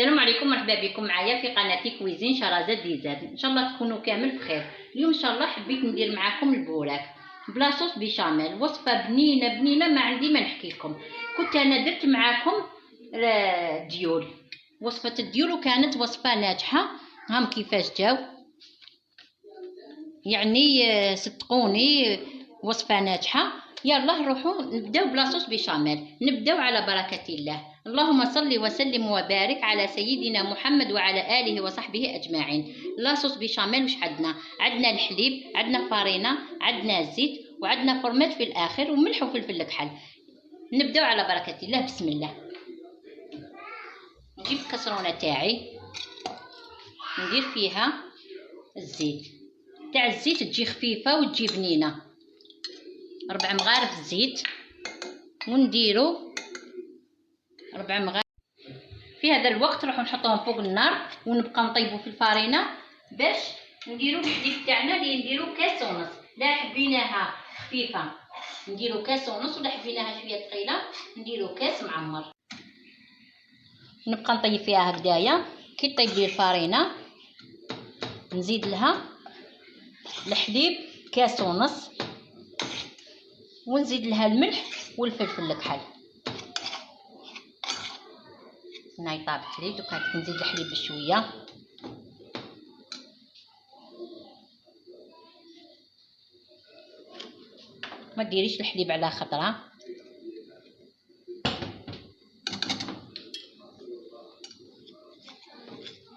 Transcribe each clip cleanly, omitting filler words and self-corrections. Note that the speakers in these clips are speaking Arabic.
السلام عليكم، مرحبا بكم معايا في قناتي كويزين شرازات ديزاد. ان شاء الله تكونوا كامل بخير. اليوم ان شاء الله حبيت ندير معاكم البوراك بلا صوص بيشاميل، وصفه بنينه ما عندي ما نحكي لكم. كنت انا درت معاكم ديول، وصفه الديول، وكانت وصفه ناجحه. هام كيفاش جاو، يعني صدقوني وصفه ناجحه. يلا نروحوا نبداو بلا صوص بيشاميل. نبداو على بركه الله. اللهم صل وسلم وبارك على سيدنا محمد وعلى آله وصحبه أجمعين. لاصوص بيشاميل وش عندنا الحليب، عندنا فارينة، عندنا الزيت، وعندنا فرماج في الآخر، وملح وفلفل الكحل. نبداو على بركة الله. بسم الله. نجيب الكسرونة تاعي، ندير فيها الزيت. تاع الزيت تجي خفيفة وتجي بنينة. 4 مغارف زيت، ونديرو 4 مغارف. في هذا الوقت نروحو نحطوهم فوق النار ونبقى نطيبو في الفارينه باش نديرو الحليب تاعنا اللي نديرو كاس ونص. لا حبيناها خفيفه نديرو كاس ونص، ولا حبيناها شويه ثقيله نديرو كاس معمر. نبقى نطيب فيها هكذايا. كي طيب لي الفارينه نزيد لها الحليب كاس ونص، ونزيد لها الملح والفلفل الكحل. هنايا طابت لي، دوكا نزيد الحليب بشويه. ما ديريش الحليب على خطره،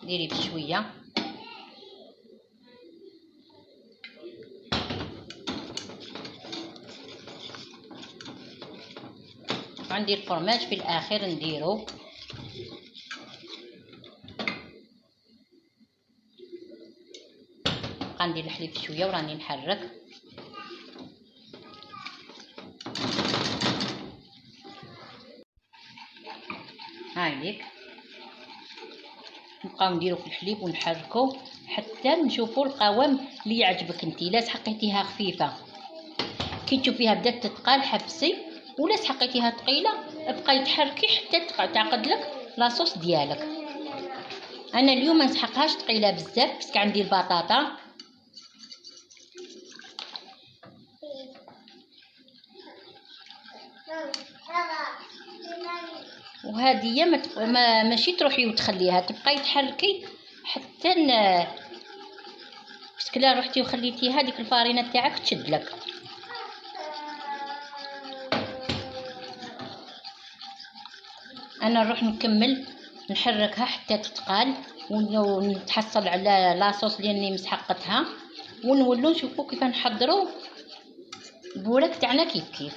ديري بشويه. عندي الفرماج في الاخر نديرو. ندير الحليب شويه وراني نحرك. هايليك نبقاو نديرو في الحليب ونحركو حتى نشوفو القوام اللي يعجبك انتي. لا سحقيتيها خفيفه كي تشوفيها بدات تتقال حبسي، ولا سحقيتيها ثقيله بقاي تحركي حتى تعقد لك لاصوص ديالك. انا اليوم ما نسحقهاش ثقيله بزاف باسكو عندي البطاطا. وهذه ماشي تروحي وتخليها، تبقاي تحركي حتى باسكو لا روحتي وخليتيها ديك الفارينه تاعك تشد لك. انا نروح نكمل نحركها حتى تتقال ونتحصل على لاصوص اللي راني مسحقتها، ونولو نشوفو كيف نحضروا البوراك تاعنا كيف.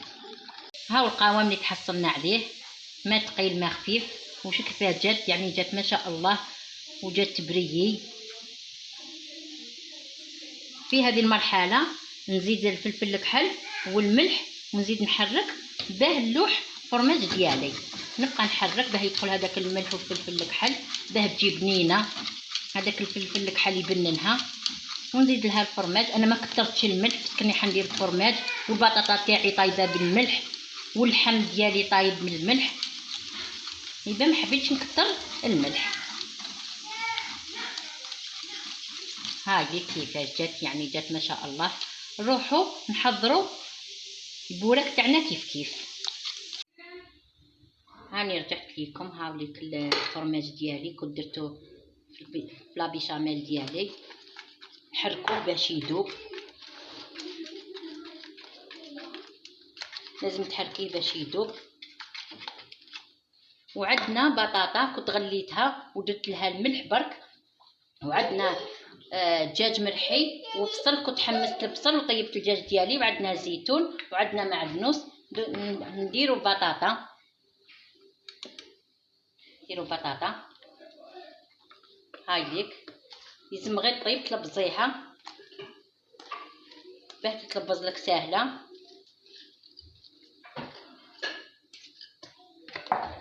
هاو القوام اللي تحصلنا عليه، ما ثقيل ما خفيف. وش كيفاه جات، يعني جات ما شاء الله وجات بريي. في هذه المرحله نزيد الفلفل الكحل والملح، ونزيد نحرك باه نلوح الفرماج ديالي. نبقى نحرك باه يدخل هذاك الملح والفلفل الكحل، باه تجي بنينه. هذاك الفلفل الكحل يبننها. ونزيد لها الفرماج. انا ما كثرتش الملح كني حندير الفرماج، والبطاطا تاعي طايبه بالملح، واللحم ديالي طايب من الملح، يبقى ما حبيتش نكثر الملح. هاي كيفاش جات، يعني جات ما شاء الله. نروحوا نحضروا البوراك تاعنا كيف. هاني رجعت لكم. هاوليك الفرماج ديالي كنت درتو في لا بيشاميل ديالي. نحركوه باش يذوب، لازم تحركيه باش يذوب. وعندنا بطاطا كنت غليتها ودرت لها الملح برك، وعندنا دجاج مرحي وبصل كنت حمست البصل وطيبت الدجاج ديالي، وعندنا زيتون وعندنا معدنوس. نديرو البطاطا، نديرو البطاطا. هايليك لازم غير طيب تلبزيها باه تتلبز لك ساهله.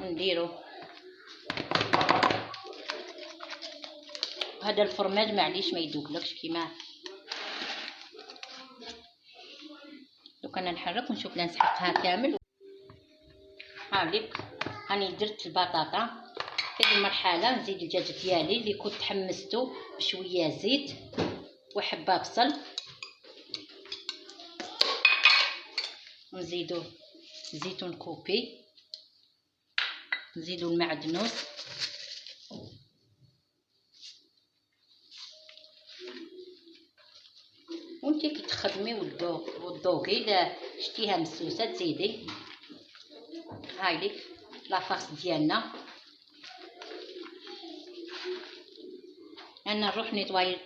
نديرو هذا الفرماج معليش ما يذوبلكش كيما دوك. انا نحرك ونشوف نسحقها كامل. هاوليك هاني درت البطاطا في هذه المرحله نزيد الدجاج ديالي اللي كنت حمسته بشويه زيت وحبه بصل، ونزيدو زيتون كوبي، نزيدو المعدنوس، وانتي كي تخدمي وتذوقي اذا شتيها مسوسه تزيدي. هاي ليك لافاس ديالنا. انا نروح نيطواي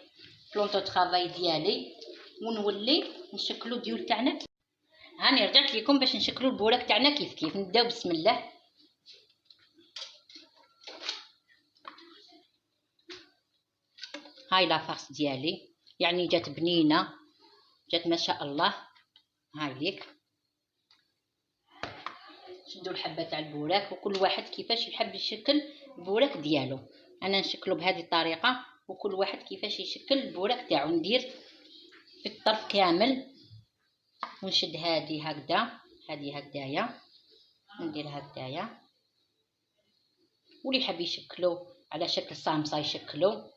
بلونطو طرافاي ديالي ونولي نشكلو ديول تاعنا. هاني رجعت لكم باش نشكلو البوراك تاعنا كيف كيف. نبداو بسم الله. هاي لافاس ديالي يعني جات بنينه، جات ما شاء الله. هاي ليك شدوا الحبه تاع البوراك وكل واحد كيفاش يحب يشكل البوراك ديالو. انا نشكله بهذه الطريقه وكل واحد كيفاش يشكل البوراك تاعو. ندير في الطرف كامل ونشد هذه هكذا، هذه هكذايا، ندير هكذايا. واللي يحب يشكلو على شكل صامصه يشكلو.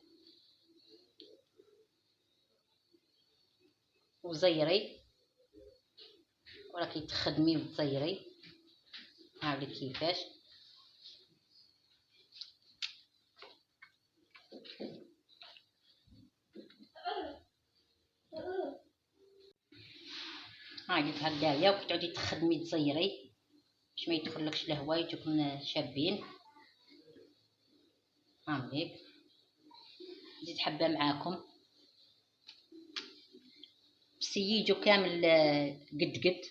وزيري وراكي تخدمي وتزيري. هاولي كيفاش. هاي هكذايا وتعودي تخدمي تزيري باش ما يدخلكش الهواء يجوكم شابين. هاوليك زيد حبه معاكم بس يجوا كامل قد قد.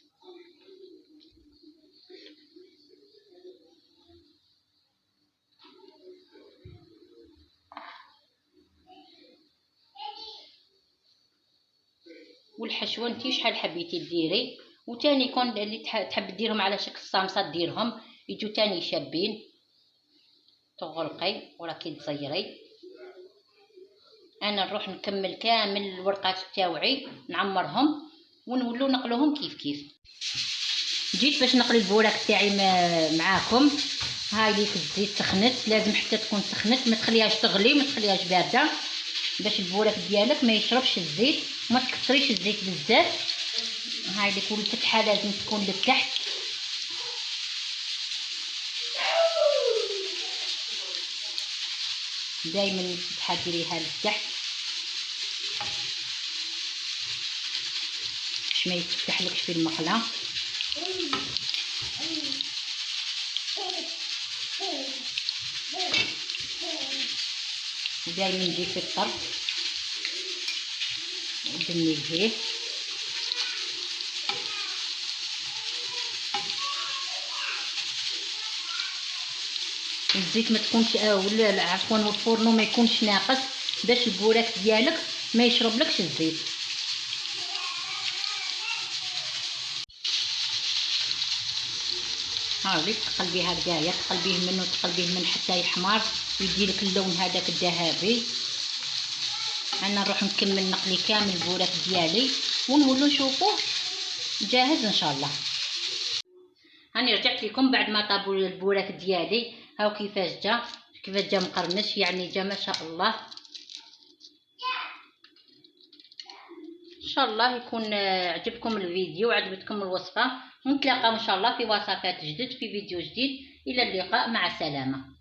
والحشوه نتي شحال حبيتي ديري. وتاني يكون اللي تحب ديرهم على شكل صامصه ديرهم يجوا تاني شابين. تغلقي وراكي تزيري. انا نروح نكمل كامل الورقات تاوعي نعمرهم ونولو نقلوهم كيف كيف. جيت باش نقلي البوراك تاعي معاكم. هاي ليك الزيت سخنت، لازم حتى تكون سخنت، ما تخليهاش تغلي ما تخليهاش بارده باش البوراك ديالك ما يشربش الزيت وما تكثريش الزيت بزاف. هاي ليك والفتحه لازم تكون لتحت. دائما الفتحه ديريها لتحت باش ما يتفتحلكش في المقله. دائما نجي في الطرف ندني فيه. الزيت ما تكونش ولا عفوا والفرن ما يكونش ناقص باش البوراك ديالك ما يشربلكش الزيت. هاوليك تقلبيه هكذايا، تقلبيه منه تقلبيه من حتى يحمر ويديلك اللون هذاك الذهبي. انا نروح نكمل نقلي كامل البوراك ديالي ونولو نشوفوه جاهز ان شاء الله. هاني رجعت لكم بعد ما طاب البوراك ديالي. هاو كيفاش جا مقرمش يعني جا ما شاء الله. ان شاء الله يكون عجبكم الفيديو وعجبتكم الوصفه، ونتلاقاو ان شاء الله في وصفات جدد في فيديو جديد. الى اللقاء، مع السلامه.